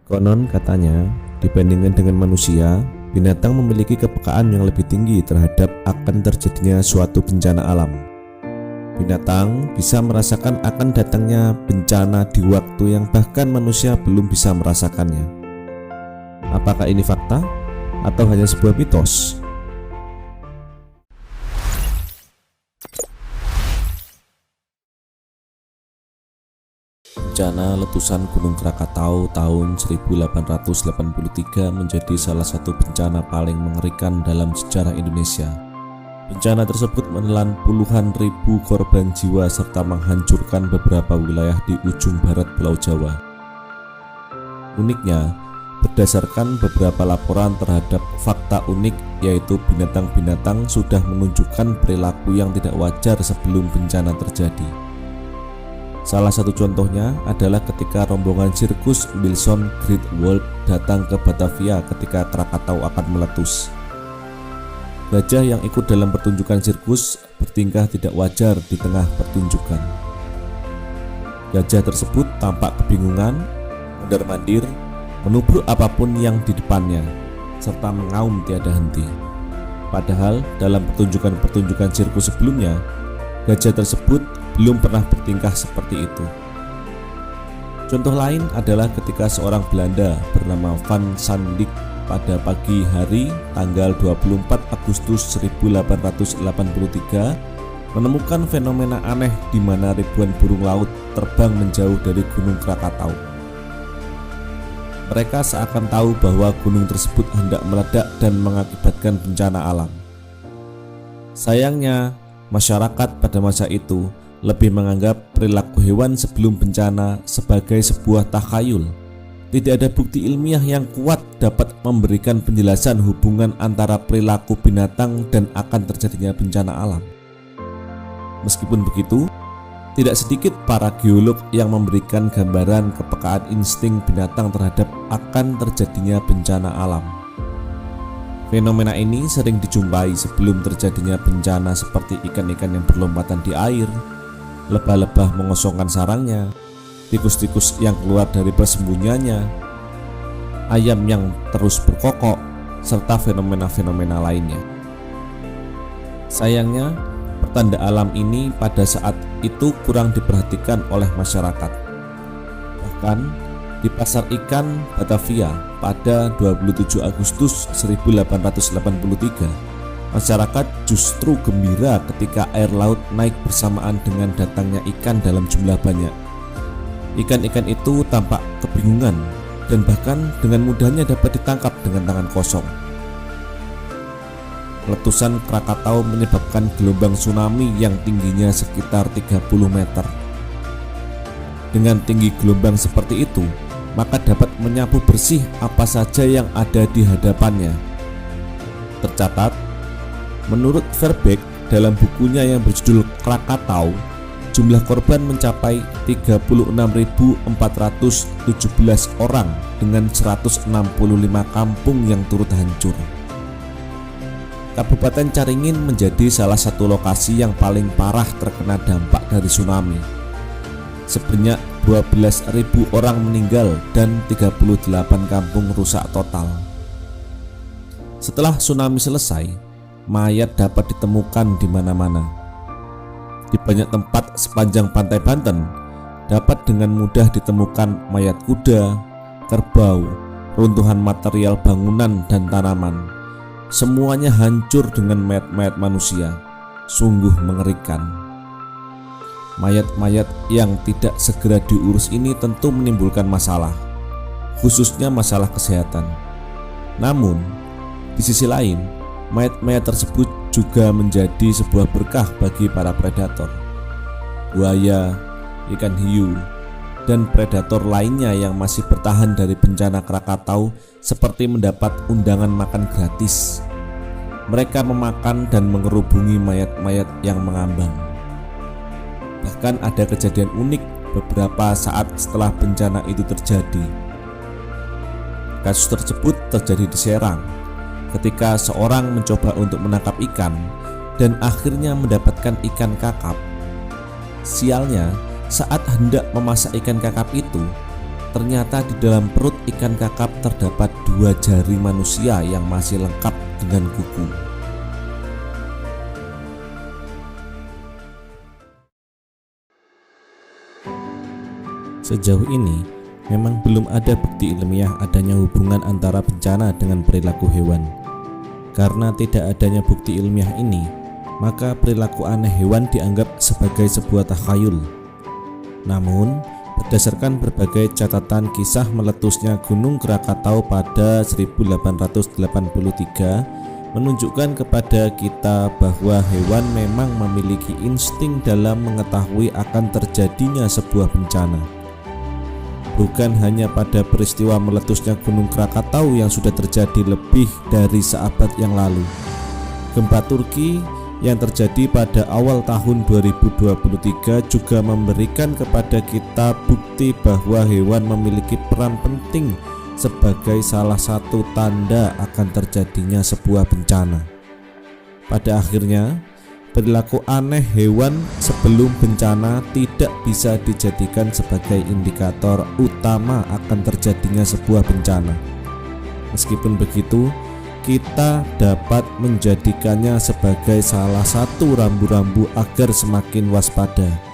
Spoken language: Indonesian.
Konon katanya, dibandingkan dengan manusia, binatang memiliki kepekaan yang lebih tinggi terhadap akan terjadinya suatu bencana alam. Binatang bisa merasakan akan datangnya bencana di waktu yang bahkan manusia belum bisa merasakannya. Apakah ini fakta atau hanya sebuah mitos? Bencana letusan Gunung Krakatau tahun 1883 menjadi salah satu bencana paling mengerikan dalam sejarah Indonesia. Bencana tersebut menelan puluhan ribu korban jiwa serta menghancurkan beberapa wilayah di ujung barat Pulau Jawa. Uniknya, berdasarkan beberapa laporan terhadap fakta unik, yaitu binatang-binatang sudah menunjukkan perilaku yang tidak wajar sebelum bencana terjadi. Salah satu contohnya adalah ketika rombongan sirkus Wilson Great World datang ke Batavia ketika Krakatau akan meletus. Gajah yang ikut dalam pertunjukan sirkus bertingkah tidak wajar di tengah pertunjukan. Gajah tersebut tampak kebingungan, mondar-mandir, menubruk apapun yang di depannya, serta mengaum tiada henti. Padahal dalam pertunjukan-pertunjukan sirkus sebelumnya, gajah tersebut belum pernah bertingkah seperti itu. Contoh lain adalah ketika seorang Belanda bernama Van Sandyck pada pagi hari tanggal 24 Agustus 1883 menemukan fenomena aneh di mana ribuan burung laut terbang menjauh dari Gunung Krakatau. Mereka seakan tahu bahwa gunung tersebut hendak meledak dan mengakibatkan bencana alam. Sayangnya, masyarakat pada masa itu lebih menganggap perilaku hewan sebelum bencana sebagai sebuah takhayul. Tidak ada bukti ilmiah yang kuat dapat memberikan penjelasan hubungan antara perilaku binatang dan akan terjadinya bencana alam. Meskipun begitu, tidak sedikit para geolog yang memberikan gambaran kepekaan insting binatang terhadap akan terjadinya bencana alam. Fenomena ini sering dijumpai sebelum terjadinya bencana seperti ikan-ikan yang berlompatan di air, lebah-lebah mengosongkan sarangnya, tikus-tikus yang keluar dari persembunyiannya, ayam yang terus berkokok, serta fenomena-fenomena lainnya. Sayangnya, pertanda alam ini pada saat itu kurang diperhatikan oleh masyarakat. Bahkan di pasar ikan Batavia pada 27 Agustus 1883, masyarakat justru gembira ketika air laut naik bersamaan dengan datangnya ikan dalam jumlah banyak. Ikan-ikan itu tampak kebingungan dan bahkan dengan mudahnya dapat ditangkap dengan tangan kosong. Letusan Krakatau menyebabkan gelombang tsunami yang tingginya sekitar 30 meter. Dengan tinggi gelombang seperti itu, maka dapat menyapu bersih apa saja yang ada di hadapannya. Tercatat, menurut Verbeek dalam bukunya yang berjudul Krakatau, jumlah korban mencapai 36.417 orang dengan 165 kampung yang turut hancur. Kabupaten Caringin menjadi salah satu lokasi yang paling parah terkena dampak dari tsunami. Sebanyak 12.000 orang meninggal dan 38 kampung rusak total. Setelah tsunami selesai, mayat dapat ditemukan di mana-mana. Di banyak tempat sepanjang pantai Banten dapat dengan mudah ditemukan mayat kuda, kerbau, runtuhan material bangunan dan tanaman. Semuanya hancur dengan mayat-mayat manusia. Sungguh mengerikan. Mayat-mayat yang tidak segera diurus ini tentu menimbulkan masalah, khususnya masalah kesehatan. Namun, di sisi lain, mayat-mayat tersebut juga menjadi sebuah berkah bagi para predator. Buaya, ikan hiu, dan predator lainnya yang masih bertahan dari bencana Krakatau seperti mendapat undangan makan gratis. Mereka memakan dan mengerubungi mayat-mayat yang mengambang. Bahkan ada kejadian unik beberapa saat setelah bencana itu terjadi. Kasus tersebut terjadi di Serang, ketika seorang mencoba untuk menangkap ikan dan akhirnya mendapatkan ikan kakap. Sialnya, saat hendak memasak ikan kakap itu, ternyata di dalam perut ikan kakap terdapat 2 jari manusia yang masih lengkap dengan kuku. Sejauh ini, memang belum ada bukti ilmiah adanya hubungan antara bencana dengan perilaku hewan. Karena tidak adanya bukti ilmiah ini, maka perilaku aneh hewan dianggap sebagai sebuah takhayul. Namun, berdasarkan berbagai catatan kisah meletusnya Gunung Krakatau pada 1883 menunjukkan kepada kita bahwa hewan memang memiliki insting dalam mengetahui akan terjadinya sebuah bencana. Bukan hanya pada peristiwa meletusnya Gunung Krakatau yang sudah terjadi lebih dari seabad yang lalu. Gempa Turki yang terjadi pada awal tahun 2023 juga memberikan kepada kita bukti bahwa hewan memiliki peran penting sebagai salah satu tanda akan terjadinya sebuah bencana. Pada akhirnya, perilaku aneh hewan sebelum bencana tidak bisa dijadikan sebagai indikator utama akan terjadinya sebuah bencana. Meskipun begitu, kita dapat menjadikannya sebagai salah satu rambu-rambu agar semakin waspada.